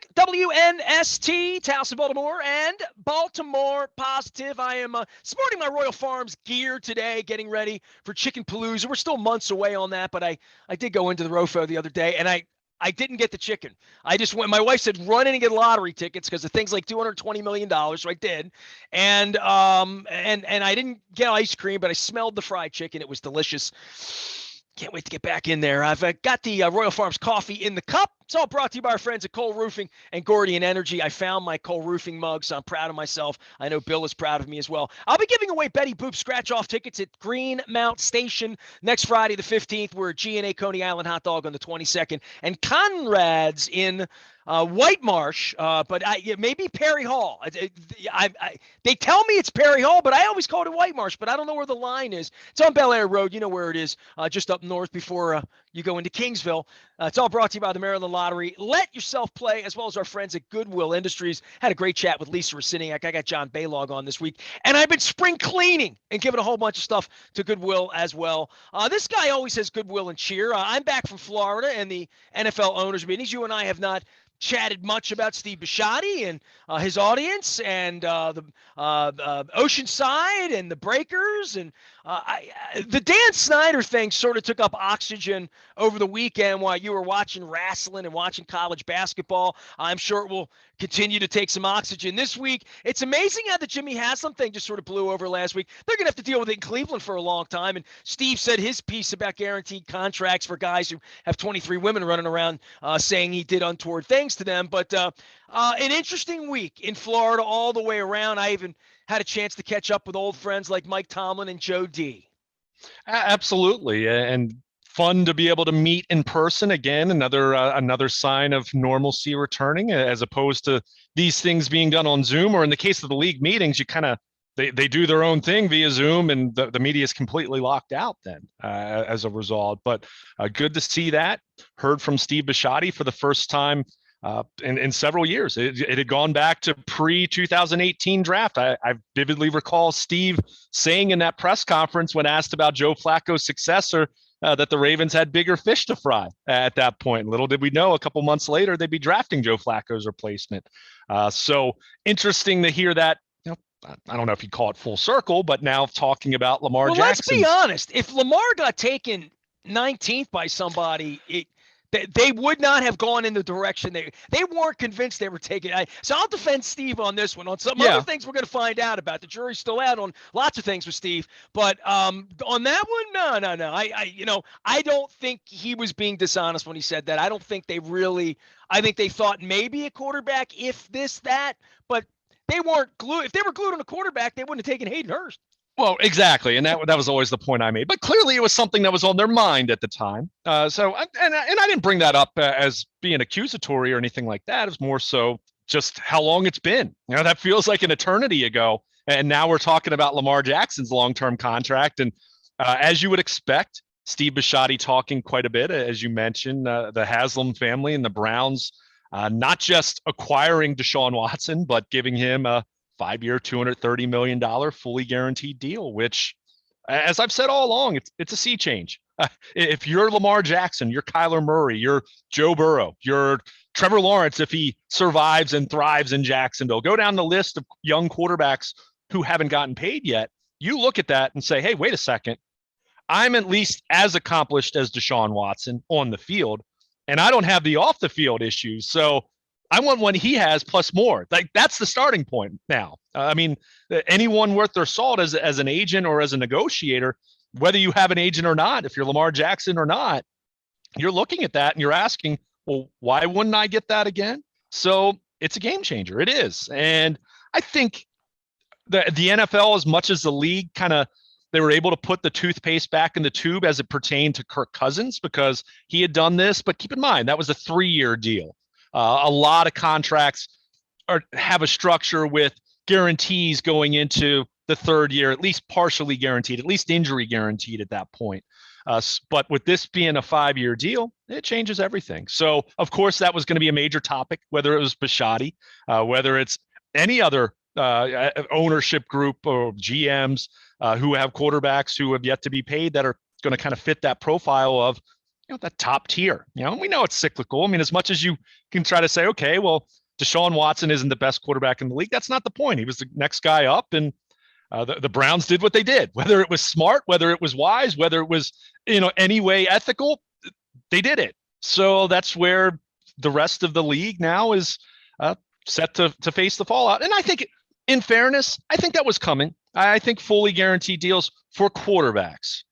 back. WNST, Towson, Baltimore, and Baltimore Positive. I am sporting my Royal Farms gear today, getting ready for Chicken Palooza. We're still months away on that, but I did go into the ROFO the other day, and I didn't get the chicken. I just went. My wife said, run in and get lottery tickets because the thing's like $220 million. So I did. And I didn't get ice cream, but I smelled the fried chicken. It was delicious. Can't wait to get back in there. I've got the Royal Farms coffee in the cup. It's all brought to you by our friends at Cole Roofing and Gordian Energy. I found my Cole Roofing mug, so I'm proud of myself. I know Bill is proud of me as well. I'll be giving away Betty Boop scratch-off tickets at Greenmount Station next Friday the 15th. We're at G&A Coney Island Hot Dog on the 22nd. And Conrad's in White Marsh, but maybe Perry Hall. They tell me it's Perry Hall, but I always call it White Marsh, but I don't know where the line is. It's on Bel Air Road. You know where it is, just up north before you go into Kingsville. It's all brought to you by the Maryland Lottery. Let yourself play, as well as our friends at Goodwill Industries. Had a great chat with Lisa Raciniak. I got John Baylog on this week. And I've been spring cleaning and giving a whole bunch of stuff to Goodwill as well. This guy always has goodwill and cheer. I'm back from Florida and the NFL owners meetings. You and I have not chatted much about Steve Bisciotti and his audience and the Oceanside and the Breakers. And the Dan Snyder thing sort of took up oxygen over the weekend while you were watching wrestling and watching college basketball. I'm sure it will continue to take some oxygen this week. It's amazing how the Jimmy Haslam thing just sort of blew over last week. They're going to have to deal with it in Cleveland for a long time. And Steve said his piece about guaranteed contracts for guys who have 23 women running around saying he did untoward things to them. But an interesting week in Florida all the way around. I even had a chance to catch up with old friends like Mike Tomlin and Joe D. Absolutely. And fun to be able to meet in person again. Another sign of normalcy returning, as opposed to these things being done on Zoom, or in the case of the league meetings, you kind of they do their own thing via Zoom, and the media is completely locked out then as a result. But good to see that. Heard from Steve Bisciotti for the first time in several years. It had gone back to pre-2018 draft. I vividly recall Steve saying in that press conference when asked about Joe Flacco's successor that the Ravens had bigger fish to fry at that point. Little did we know, a couple months later, they'd be drafting Joe Flacco's replacement. So interesting to hear that. I don't know if you call it full circle, but now talking about Lamar Jackson. Let's be honest. If Lamar got taken 19th by somebody, they would not have gone in the direction they weren't convinced they were taking. So I'll defend Steve on this one. On some other things we're going to find out about. The jury's still out on lots of things with Steve, but on that one, no. I don't think he was being dishonest when he said that. I don't think they really. I think they thought maybe a quarterback, if this, that, but they weren't glued. If they were glued on a quarterback, they wouldn't have taken Hayden Hurst. Well, exactly, and that was always the point I made. But clearly, it was something that was on their mind at the time. I didn't bring that up as being accusatory or anything like that. It was more so just how long it's been. That feels like an eternity ago, and now we're talking about Lamar Jackson's long-term contract. And as you would expect, Steve Bisciotti talking quite a bit, as you mentioned, the Haslam family and the Browns, not just acquiring Deshaun Watson, but giving him a 5-year, $230 million fully guaranteed deal, which, as I've said all along, it's a sea change. If you're Lamar Jackson, you're Kyler Murray, you're Joe Burrow, you're Trevor Lawrence, if he survives and thrives in Jacksonville, go down the list of young quarterbacks who haven't gotten paid yet. You look at that and say, hey, wait a second. I'm at least as accomplished as Deshaun Watson on the field, and I don't have the off the field issues. So I want what he has plus more. Like, that's the starting point now. Anyone worth their salt as an agent or as a negotiator, whether you have an agent or not, if you're Lamar Jackson or not, you're looking at that and you're asking, well, why wouldn't I get that again? So it's a game changer. It is. And I think the NFL, as much as the league they were able to put the toothpaste back in the tube as it pertained to Kirk Cousins because he had done this. But keep in mind, that was a 3-year deal. A lot of contracts have a structure with guarantees going into the third year, at least partially guaranteed, at least injury guaranteed at that point. But with this being a 5-year deal, it changes everything. So, of course, that was going to be a major topic, whether it was Bisciotti, whether it's any other ownership group or GMs who have quarterbacks who have yet to be paid that are going to kind of fit that profile of, that top tier. And we know it's cyclical. I mean, as much as you can try to say, okay, well, Deshaun Watson isn't the best quarterback in the league. That's not the point. He was the next guy up, and the Browns did what they did. Whether it was smart, whether it was wise, whether it was any way ethical, they did it. So that's where the rest of the league now is set to face the fallout. And I think, in fairness, I think that was coming. I think fully guaranteed deals for quarterbacks.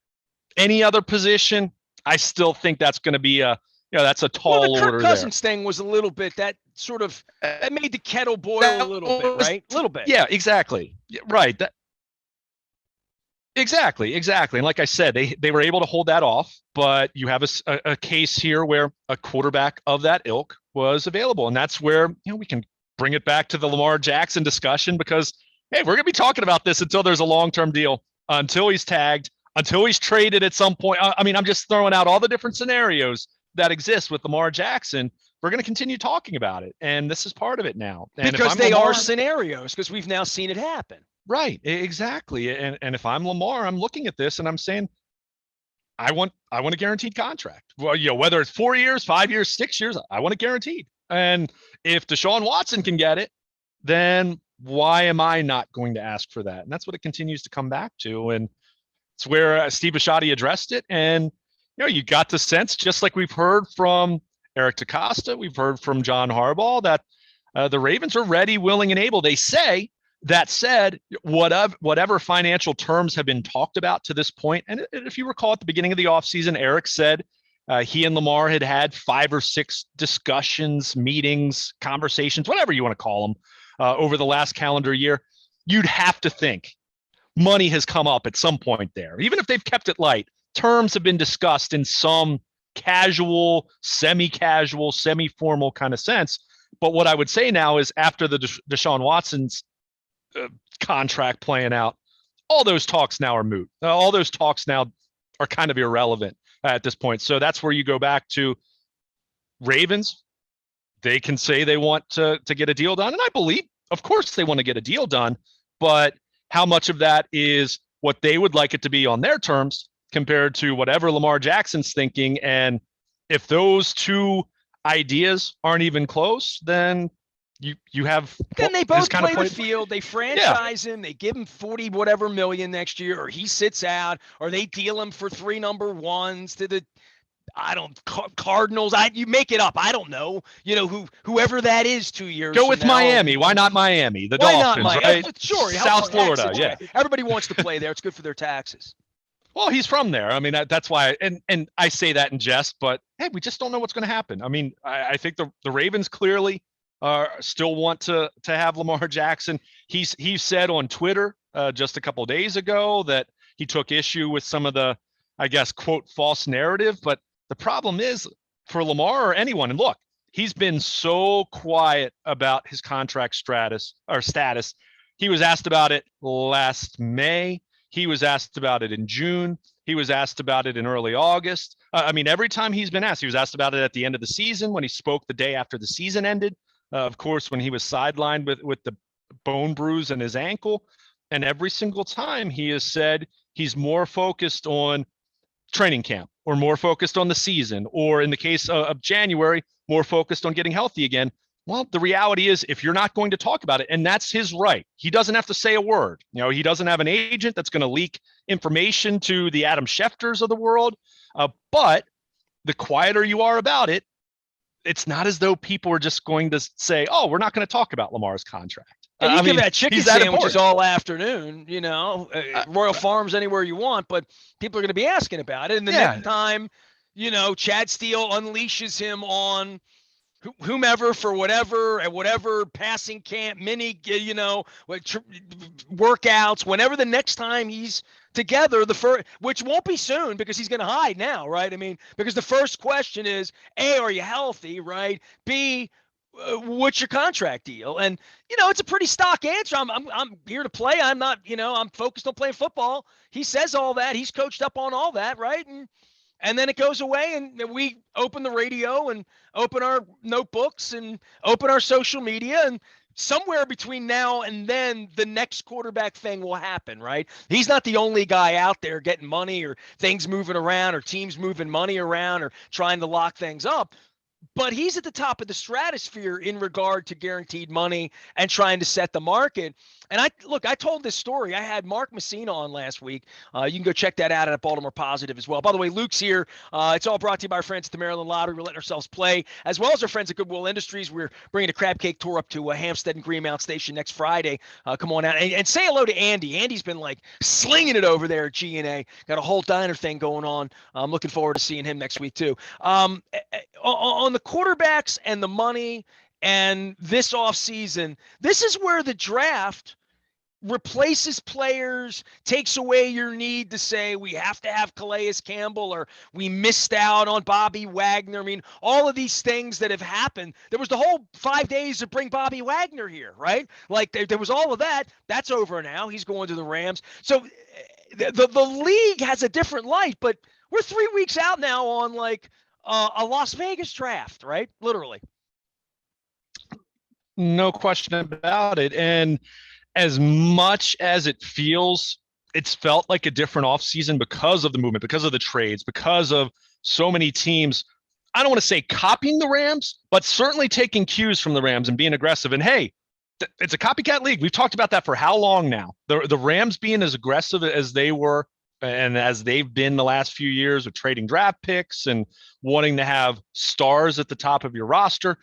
Any other position, I still think that's going to be that's a tall order. Kirk Cousins there. thing was a little bit that sort of that made the kettle boil a little bit, right? A little bit. Yeah, exactly. Right. Exactly. And like I said, they were able to hold that off, but you have a case here where a quarterback of that ilk was available, and that's where we can bring it back to the Lamar Jackson discussion, because hey, we're going to be talking about this until there's a long-term deal, until he's tagged, until he's traded at some point. I mean, I'm just throwing out all the different scenarios that exist with Lamar Jackson. We're going to continue talking about it, and this is part of it now. And because they are scenarios, because we've now seen it happen. Right, exactly. And if I'm Lamar, I'm looking at this and I'm saying, I want a guaranteed contract. Well, whether it's 4 years, 5 years, 6 years, I want it guaranteed. And if Deshaun Watson can get it, then why am I not going to ask for that? And that's what it continues to come back to. And it's where Steve Bisciotti addressed it. And you got the sense, just like we've heard from Eric DeCosta, we've heard from John Harbaugh, that the Ravens are ready, willing, and able. They say. That said, whatever financial terms have been talked about to this point, and if you recall at the beginning of the offseason, Eric said he and Lamar had 5 or 6 discussions, meetings, conversations, whatever you want to call them, over the last calendar year. You'd have to think money has come up at some point there. Even if they've kept it light, terms have been discussed in some casual, semi-casual, semi-formal kind of sense. But what I would say now is, after the Deshaun Watson's contract playing out, all those talks now are moot. All those talks now are kind of irrelevant at this point. So that's where you go back to Ravens. They can say they want to get a deal done, and I believe, of course, they want to get a deal done, but how much of that is what they would like it to be on their terms compared to whatever Lamar Jackson's thinking? And if those two ideas aren't even close, then you have. Then they both play the field. They franchise him. They give him 40 whatever million next year, or he sits out, or they deal him for 3 number ones to the Cardinals. You make it up. I don't know. Whoever that is 2 years. Go with Miami. Why not Miami? The Dolphins, right? Sure. South Florida. Yeah. Right? Everybody wants to play there. It's good for their taxes. Well, he's from there. I mean, that's why, and I say that in jest, but hey, we just don't know what's going to happen. I mean, I think the Ravens clearly still want to have Lamar Jackson. He said on Twitter just a couple of days ago that he took issue with some of the, I guess, quote, false narrative. But the problem is, for Lamar or anyone, and look, he's been so quiet about his contract status. He was asked about it last May. He was asked about it in June. He was asked about it in early August. I mean, every time he's been asked, he was asked about it at the end of the season, when he spoke the day after the season ended. Of course, when he was sidelined with the bone bruise in his ankle. And every single time he has said he's more focused on training camp, or more focused on the season, or in the case of January, more focused on getting healthy again. Well, the reality is, if you're not going to talk about it, and that's his right, he doesn't have to say a word. He doesn't have an agent that's going to leak information to the Adam Schefters of the world. But the quieter you are about it, it's not as though people are just going to say, "Oh, we're not going to talk about Lamar's contract." And you can have chicken sandwiches all afternoon, Royal Farms anywhere you want, but people are going to be asking about it. And the next time, Chad Steele unleashes him on whomever for whatever, at whatever passing camp, mini, workouts, whenever the next time he's together, which won't be soon, because he's going to hide now, right? I mean, because the first question is, A, are you healthy, right? B, what's your contract deal? And it's a pretty stock answer. I'm here to play. I'm not, I'm focused on playing football. He says all that. He's coached up on all that, right? And then it goes away, and we open the radio and open our notebooks and open our social media, and somewhere between now and then, the next quarterback thing will happen, right? He's not the only guy out there getting money or things moving around or teams moving money around or trying to lock things up. But he's at the top of the stratosphere in regard to guaranteed money and trying to set the market. And I told this story. I had Mark Messina on last week. You can go check that out at Baltimore Positive as well. By the way, Luke's here. It's all brought to you by our friends at the Maryland Lottery. We're letting ourselves play, as well as our friends at Goodwill Industries. We're bringing a crab cake tour up to Hampstead and Greenmount Station next Friday. Come on out and say hello to Andy. Andy's been like slinging it over there at G&A. Got a whole diner thing going on. I'm looking forward to seeing him next week too. On the quarterbacks and the money and this offseason, this is where the draft replaces players, takes away your need to say we have to have Calais Campbell or we missed out on Bobby Wagner. I mean, all of these things that have happened. There was the whole 5 days to bring Bobby Wagner here, right? Like there was all of that. That's over now. He's going to the Rams. So the league has a different light, but we're 3 weeks out now on like a Las Vegas draft, right? Literally. No question about it. And as much as it's felt like a different offseason because of the movement, because of the trades, because of so many teams, I don't want to say copying the Rams, but certainly taking cues from the Rams and being aggressive. And hey, it's a copycat league. We've talked about that for how long now? The Rams being as aggressive as they were and as they've been the last few years with trading draft picks and wanting to have stars at the top of your roster.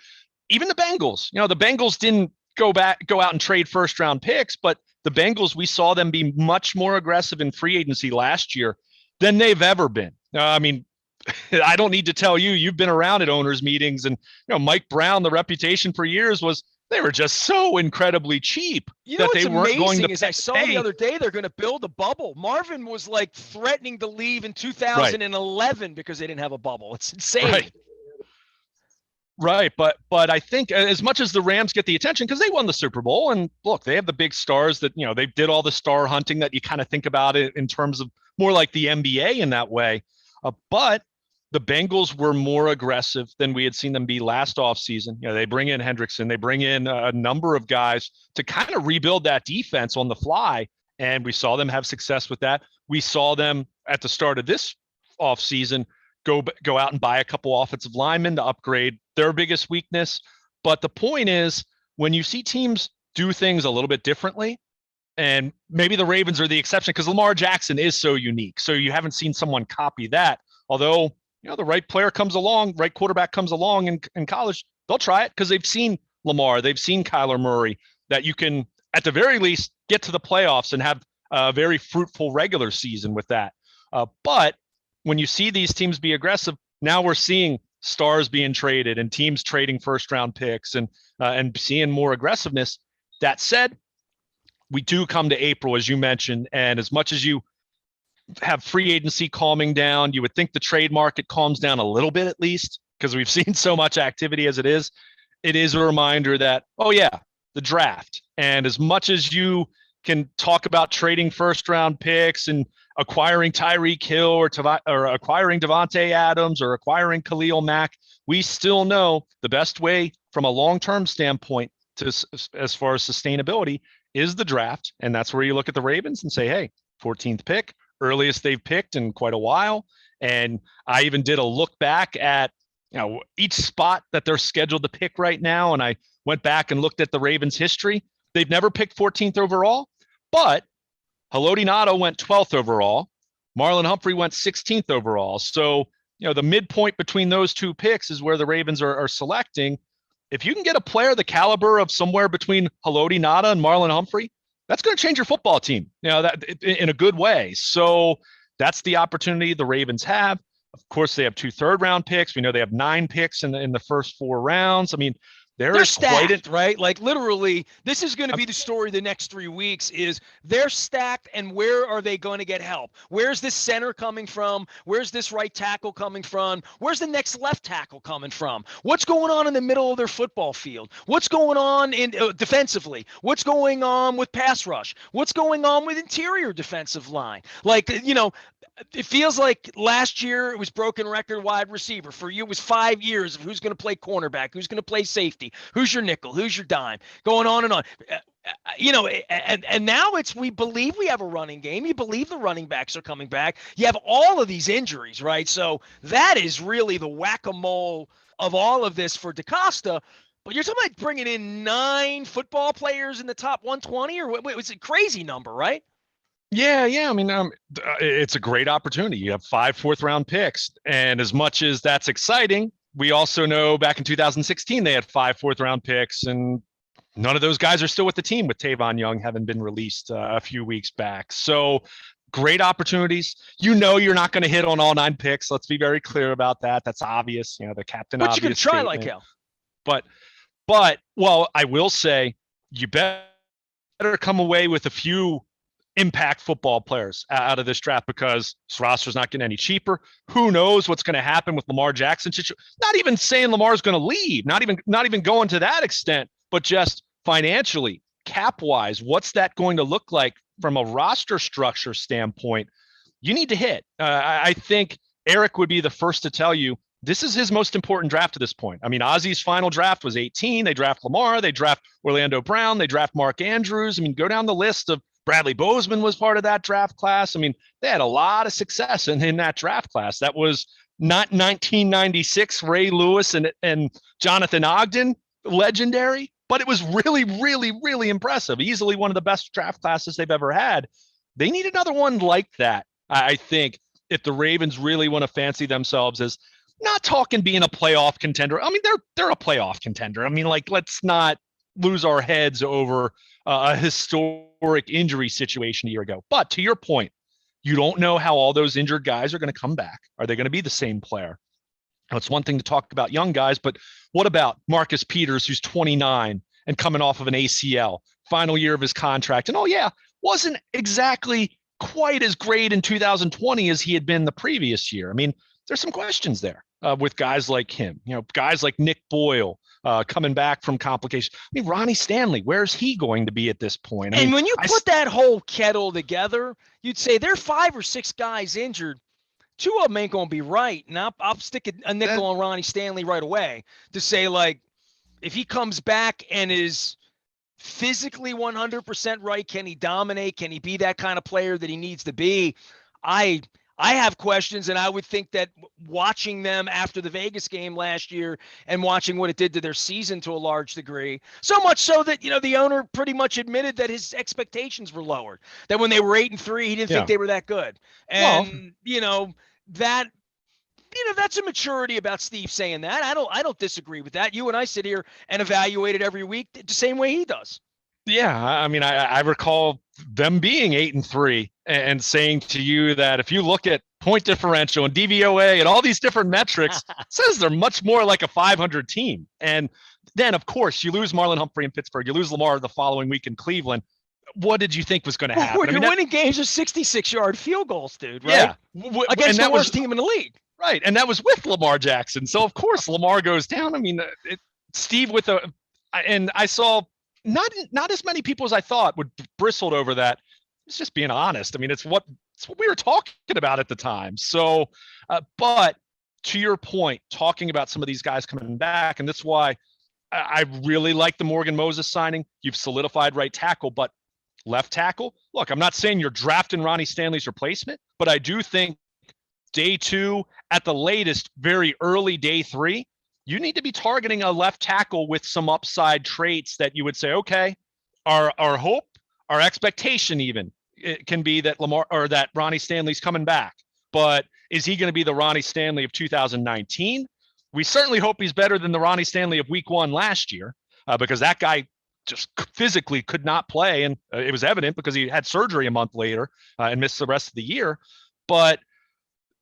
Even the Bengals, the Bengals didn't go out and trade first round picks, but the Bengals, we saw them be much more aggressive in free agency last year than they've ever been. I mean, I don't need to tell you, you've been around at owners meetings, and Mike Brown, the reputation for years was they were just so incredibly cheap that they weren't going to pay. I saw the other day they're going to build a bubble. Marvin was like threatening to leave in 2011 because they didn't have a bubble. It's insane. Right. But I think as much as the Rams get the attention because they won the Super Bowl, and look, they have the big stars that, they did all the star hunting that you kind of think about it in terms of more like the NBA in that way. But the Bengals were more aggressive than we had seen them be last offseason. They bring in Hendrickson, they bring in a number of guys to kind of rebuild that defense on the fly. And we saw them have success with that. We saw them at the start of this offseason go out and buy a couple offensive linemen to upgrade their biggest weakness. But the point is, when you see teams do things a little bit differently, and maybe the Ravens are the exception because Lamar Jackson is so unique. So you haven't seen someone copy that. Although, the right player comes along, right quarterback comes along in college, they'll try it because they've seen Lamar, they've seen Kyler Murray, that you can, at the very least, get to the playoffs and have a very fruitful regular season with that. But when you see these teams be aggressive, now we're seeing stars being traded and teams trading first round picks and seeing more aggressiveness. That said, we do come to April, as you mentioned, and as much as you have free agency calming down, you would think the trade market calms down a little bit at least because we've seen so much activity as it is. It is a reminder that, the draft. And as much as you can talk about trading first round picks and acquiring Tyreek Hill or acquiring Devontae Adams or acquiring Khalil Mack, we still know the best way from a long-term standpoint as far as sustainability is the draft. And that's where you look at the Ravens and say, hey, 14th pick, earliest they've picked in quite a while. And I even did a look back at each spot that they're scheduled to pick right now. And I went back and looked at the Ravens history. They've never picked 14th overall, but Haloti Ngata went 12th overall. Marlon Humphrey went 16th overall. So, the midpoint between those two picks is where the Ravens are selecting. If you can get a player the caliber of somewhere between Haloti Ngata and Marlon Humphrey, that's going to change your football team, that in a good way. So that's the opportunity the Ravens have. Of course, they have 2 third-round picks. We know they have 9 picks in the first 4 rounds. I mean, they're stacked, right? Like literally, this is going to be the story the next 3 weeks is they're stacked, and where are they going to get help? Where's this center coming from? Where's this right tackle coming from? Where's the next left tackle coming from? What's going on in the middle of their football field? What's going on in defensively? What's going on with pass rush? What's going on with interior defensive line? Like, It feels like last year it was broken record wide receiver. For you, it was 5 years of who's going to play cornerback, who's going to play safety, who's your nickel, who's your dime, going on and on. And now we believe we have a running game. You believe the running backs are coming back. You have all of these injuries, right? So that is really the whack-a-mole of all of this for DaCosta. But you're talking about bringing in 9 football players in the top 120, or what was a crazy number, right? Yeah. I mean, it's a great opportunity. You have 5 fourth-round picks, and as much as that's exciting, we also know back in 2016 they had 5 fourth-round picks, and none of those guys are still with the team, with Tavon Young having been released a few weeks back. So great opportunities. You're not going to hit on all 9 picks. Let's be very clear about that. That's obvious. The captain. But you can try statement. like hell. But well, I will say you better come away with a few impact football players out of this draft, because this roster's not getting any cheaper. Who knows what's going to happen with Lamar Jackson? Not even saying Lamar's going to leave, not even going to that extent, but just financially, cap-wise, what's that going to look like from a roster structure standpoint? You need to hit. I think Eric would be the first to tell you this is his most important draft to this point. I mean, Ozzy's final draft was 18. They draft Lamar. They draft Orlando Brown. They draft Mark Andrews. I mean, go down the list of Bradley Bozeman was part of that draft class. I mean, they had a lot of success in that draft class. That was not 1996 Ray Lewis and Jonathan Ogden, legendary, but it was really, really, really impressive. Easily one of the best draft classes they've ever had. They need another one like that, I think, if the Ravens really want to fancy themselves as not talking being a playoff contender. I mean, they're a playoff contender. I mean, like, let's not lose our heads over a historic injury situation a year ago. But to your point, you don't know how all those injured guys are going to come back. Are they going to be the same player? Now, it's one thing to talk about young guys, but what about Marcus Peters, who's 29 and coming off of an ACL, final year of his contract? And wasn't exactly quite as great in 2020 as he had been the previous year. I mean, there's some questions there with guys like him, guys like Nick Boyle, coming back from complications. I mean, Ronnie Stanley, where's he going to be at this point? And when you put that whole kettle together, you'd say there are 5 or 6 guys injured. 2 of them ain't going to be right. And I'll stick a nickel on Ronnie Stanley right away to say, like, if he comes back and is physically 100% right, can he dominate? Can he be that kind of player that he needs to be? I have questions, and I would think that watching them after the Vegas game last year and watching what it did to their season to a large degree, so much so that, the owner pretty much admitted that his expectations were lowered, that when they were 8-3, he didn't think they were that good. And, that's a maturity about Steve saying that. I don't disagree with that. You and I sit here and evaluate it every week the same way he does. Yeah, I mean, I recall them being 8-3 and saying to you that if you look at point differential and DVOA and all these different metrics, it says they're much more like a 500 team. And then, of course, you lose Marlon Humphrey in Pittsburgh. You lose Lamar the following week in Cleveland. What did you think was going to happen? You're winning games with 66-yard field goals, dude, right? Yeah. Against the worst team in the league. Right, and that was with Lamar Jackson. So, of course, Lamar goes down. I mean, Steve and I saw not as many people as I thought would bristled over that. It's just being honest. I mean, it's what we were talking about at the time. So, but to your point, talking about some of these guys coming back, and that's why I really like the Morgan Moses signing. You've solidified right tackle, but left tackle. Look, I'm not saying you're drafting Ronnie Stanley's replacement, but I do think day 2, at the latest, very early day 3, you need to be targeting a left tackle with some upside traits that you would say, okay, our hope, our expectation even, it can be that that Ronnie Stanley's coming back. But is he going to be the Ronnie Stanley of 2019? We certainly hope he's better than the Ronnie Stanley of week 1 last year, because that guy just physically could not play. And it was evident because he had surgery a month later and missed the rest of the year. But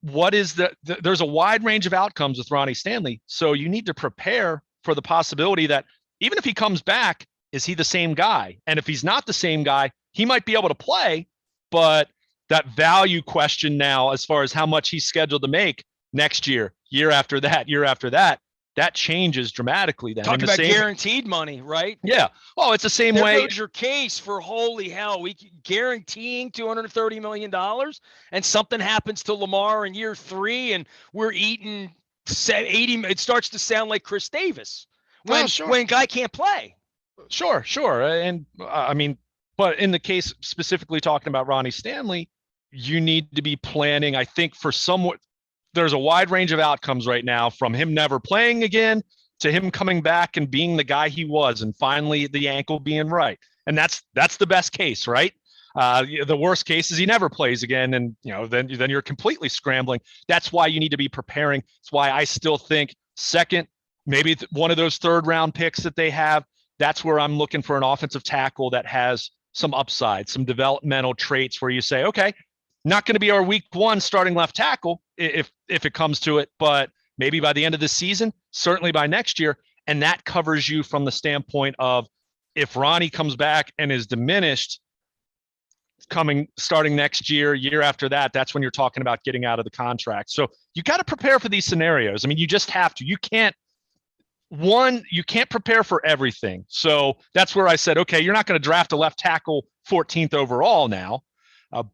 there's a wide range of outcomes with Ronnie Stanley. So you need to prepare for the possibility that even if he comes back, is he the same guy? And if he's not the same guy, he might be able to play, but that value question now, as far as how much he's scheduled to make next year, year after that, that changes dramatically then. Talk about guaranteed money, right? Yeah. Oh, it's the same there way. There goes your case for holy hell. We guaranteeing $230 million, and something happens to Lamar in year 3, and we're eating 80. It starts to sound like Chris Davis when guy can't play. Sure. And I mean, but in the case specifically talking about Ronnie Stanley, you need to be planning, I think, for somewhat. There's a wide range of outcomes right now, from him never playing again to him coming back and being the guy he was, and finally the ankle being right. And that's the best case, right? The worst case is he never plays again, and then you're completely scrambling. That's why you need to be preparing. That's why I still think second, maybe one of those third round picks that they have. That's where I'm looking for an offensive tackle that has some upside, some developmental traits where you say, okay, not going to be our week 1 starting left tackle if it comes to it, but maybe by the end of the season, certainly by next year. And that covers you from the standpoint of, if Ronnie comes back and is diminished starting next year after that, that's when you're talking about getting out of the contract. So you got to prepare for these scenarios. I mean, you just have to. You can't prepare for everything. So that's where I said, okay, you're not going to draft a left tackle 14th overall now.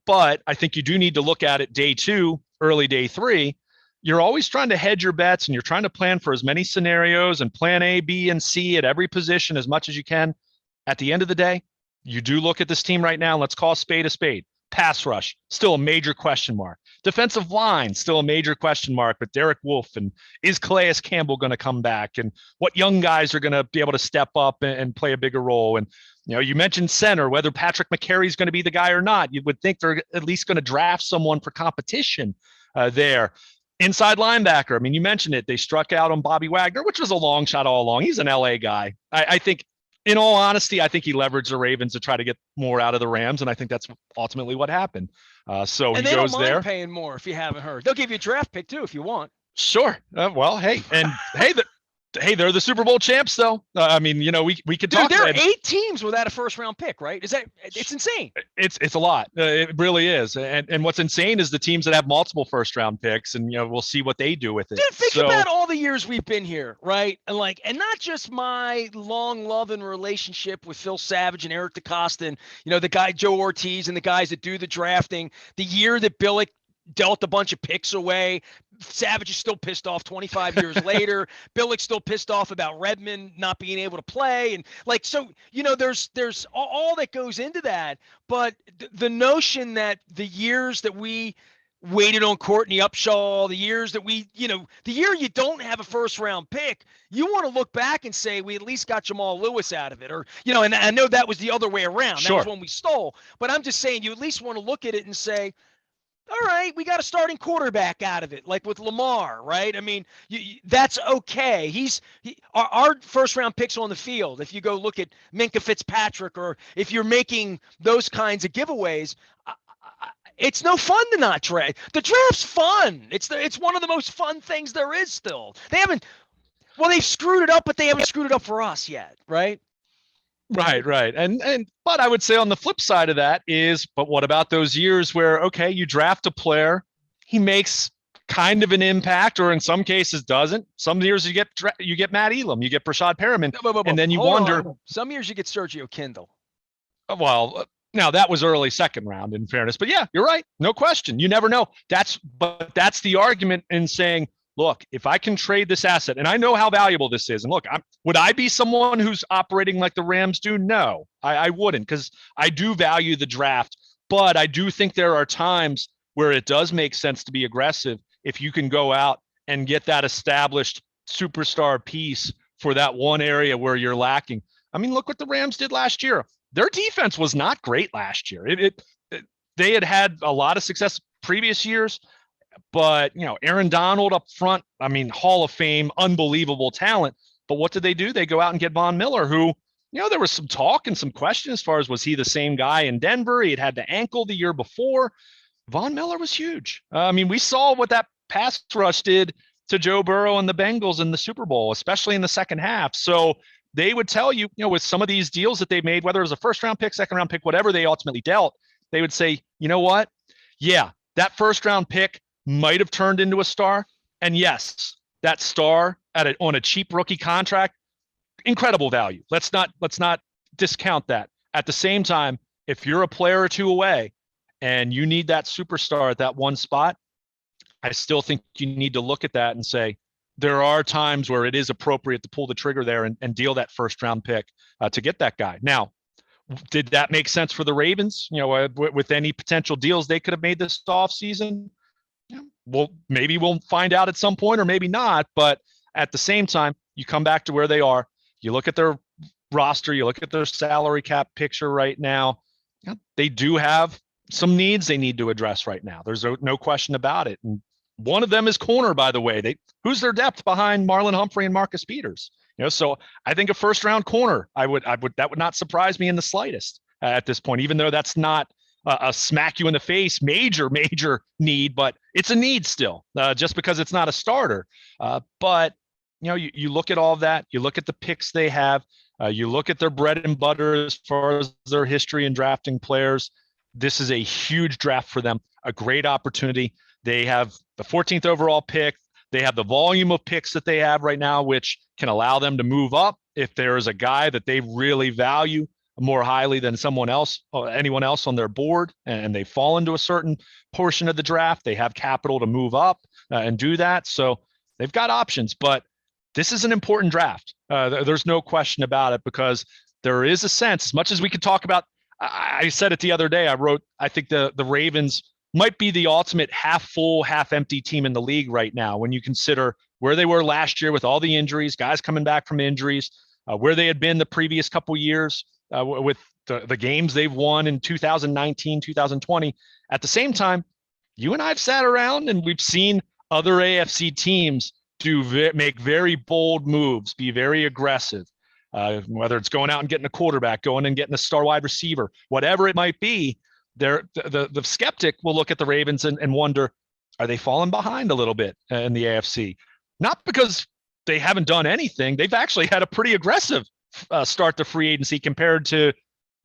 But I think you do need to look at it day 2, early day 3. You're always trying to hedge your bets, and you're trying to plan for as many scenarios and plan A, B, and C at every position as much as you can. At the end of the day, you do look at this team right now. Let's call a spade a spade. Pass rush, still a major question mark. Defensive line, still a major question mark with Derek Wolfe, and is Calais Campbell going to come back, and what young guys are going to be able to step up and play a bigger role. And you mentioned center, whether Patrick McCary is going to be the guy or not. You would think they're at least going to draft someone for competition there. Inside linebacker, I mean, you mentioned it. They struck out on Bobby Wagner, which was a long shot all along. He's an LA guy. I think, in all honesty, I think he leveraged the Ravens to try to get more out of the Rams, and I think that's ultimately what happened. So he goes there. And paying more, if you haven't heard. They'll give you a draft pick too if you want. Sure. Well, hey, they're the Super Bowl champs, though. I mean, we could talk. There are 8 teams without a first-round pick, right? It's insane. It's a lot. It really is. And what's insane is the teams that have multiple first-round picks, and we'll see what they do with it. Dude, think about all the years we've been here, right? And not just my long love and relationship with Phil Savage and Eric DeCosta, and the guy Joe Ortiz and the guys that do the drafting. The year that Billick dealt a bunch of picks away, Savage is still pissed off 25 years later. Billick's still pissed off about Redmond not being able to play. And there's all that goes into that. But the notion that the years that we waited on Courtney Upshaw, the years that the year you don't have a first round pick, you want to look back and say, we at least got Jamal Lewis out of it. Or, and I know that was the other way around. Sure. That was when we stole. But I'm just saying, you at least want to look at it and say, all right, we got a starting quarterback out of it, like with Lamar, right? I mean, that's okay. Our first-round picks on the field. If you go look at Minkah Fitzpatrick, or if you're making those kinds of giveaways, it's no fun to not draft. The draft's fun. It's one of the most fun things there is still. They've screwed it up, but they haven't screwed it up for us yet, right? Right. But I would say on the flip side of that is, but what about those years where, okay, you draft a player, he makes kind of an impact, or in some cases doesn't. Some years you get Matt Elam, you get Brashad Perriman, and then you wonder. Some years you get Sergio Kindle. Well, now that was early second round, in fairness, but yeah, you're right, no question. You never know. That's the argument in saying, look, if I can trade this asset, and I know how valuable this is, and look, would I be someone who's operating like the Rams do? No, I wouldn't, because I do value the draft, but I do think there are times where it does make sense to be aggressive if you can go out and get that established superstar piece for that one area where you're lacking. I mean, look what the Rams did last year. Their defense was not great last year. They had a lot of success previous years. But, Aaron Donald up front, I mean, Hall of Fame, unbelievable talent. But what did they do? They go out and get Von Miller, who, there was some talk and some question as far as, was he the same guy in Denver? He had the ankle the year before. Von Miller was huge. I mean, we saw what that pass rush did to Joe Burrow and the Bengals in the Super Bowl, especially in the second half. So they would tell you, with some of these deals that they made, whether it was a first round pick, second round pick, whatever they ultimately dealt, they would say, you know what? Yeah, that first round pick might have turned into a star. And yes, that star on a cheap rookie contract, incredible value. Let's not discount that. At the same time, if you're a player or two away and you need that superstar at that one spot, I still think you need to look at that and say, there are times where it is appropriate to pull the trigger there and deal that first round pick to get that guy. Now, did that make sense for the Ravens? With any potential deals they could have made this offseason? Well, maybe we'll find out at some point or maybe not. But at the same time, you come back to where they are. You look at their roster, you look at their salary cap picture right now. They do have some needs they need to address right now. There's no question about it. And one of them is corner, by the way. Who's their depth behind Marlon Humphrey and Marcus Peters? So I think a first round corner, that would not surprise me in the slightest at this point, even though that's not a smack you in the face major need, but it's a need still, just because it's not a starter. But you look at all of that, you look at the picks they have, you look at their bread and butter as far as their history in drafting players. This is a huge draft for them, a great opportunity. They have the 14th overall pick. They have the volume of picks that they have right now, which can allow them to move up if there is a guy that they really value more highly than someone else or anyone else on their board, and they fall into a certain portion of the draft. They have capital to move up and do that. So they've got options, but this is an important draft. There's no question about it, because there is a sense, as much as we could talk about, I said it the other day, I think the Ravens might be the ultimate half full, half empty team in the league right now, when you consider where they were last year with all the injuries, guys coming back from injuries, where they had been the previous couple years with the games they've won in 2019, 2020. At the same time, you and I have sat around and we've seen other AFC teams make very bold moves, be very aggressive, whether it's going out and getting a quarterback, going and getting a star wide receiver, whatever it might be. The skeptic will look at the Ravens and wonder, are they falling behind a little bit in the AFC? Not because they haven't done anything. They've actually had a pretty aggressive start to free agency compared to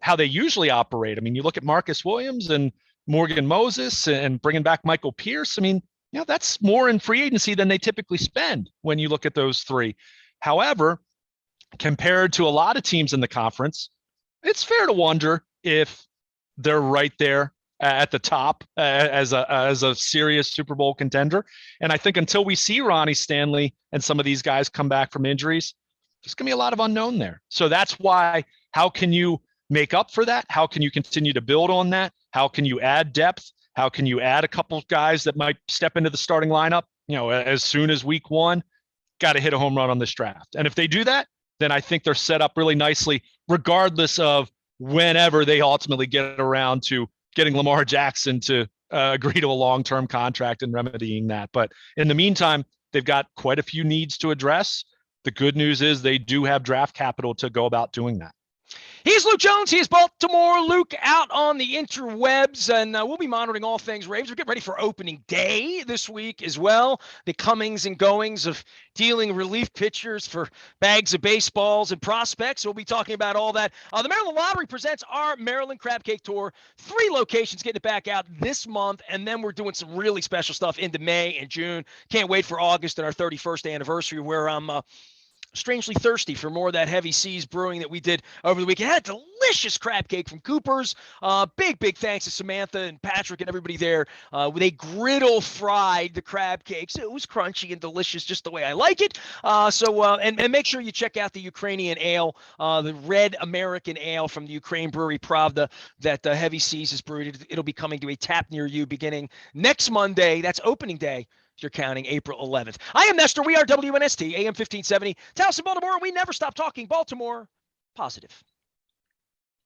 how they usually operate. I mean, you look at Marcus Williams and Morgan Moses and bringing back Michael Pierce. I mean, that's more in free agency than they typically spend when you look at those three. However, compared to a lot of teams in the conference, it's fair to wonder if they're right there at the top as a serious Super Bowl contender. And I think until we see Ronnie Stanley and some of these guys come back from injuries, there's going to be a lot of unknown there. So that's why, how can you make up for that? How can you continue to build on that? How can you add depth? How can you add a couple of guys that might step into the starting lineup, as soon as week one? Got to hit a home run on this draft. And if they do that, then I think they're set up really nicely, regardless of whenever they ultimately get around to getting Lamar Jackson to agree to a long-term contract and remedying that. But in the meantime, they've got quite a few needs to address. The good news is they do have draft capital to go about doing that. He's Luke Jones. He is Baltimore Luke out on the interwebs, and we'll be monitoring all things Ravens. We're getting ready for opening day this week as well. The comings and goings of dealing relief pitchers for bags of baseballs and prospects. We'll be talking about all that. The Maryland Lottery presents our Maryland Crab Cake Tour. 3 locations getting it back out this month, and then we're doing some really special stuff into May and June. Can't wait for August and our 31st anniversary, where I'm strangely thirsty for more of that Heavy Seas brewing that we did over the weekend. Had a delicious crab cake from Cooper's. Big thanks to Samantha and Patrick and everybody there. They griddle fried the crab cakes. It was crunchy and delicious, just the way I like it. And make sure you check out the Ukrainian ale, the red American ale from the Ukraine brewery Pravda that Heavy Seas has brewed. It'll be coming to a tap near you beginning next Monday. That's opening day. You're counting April 11th. I am Nestor. We are WNST, AM 1570. Towson, Baltimore. We never stop talking Baltimore positive.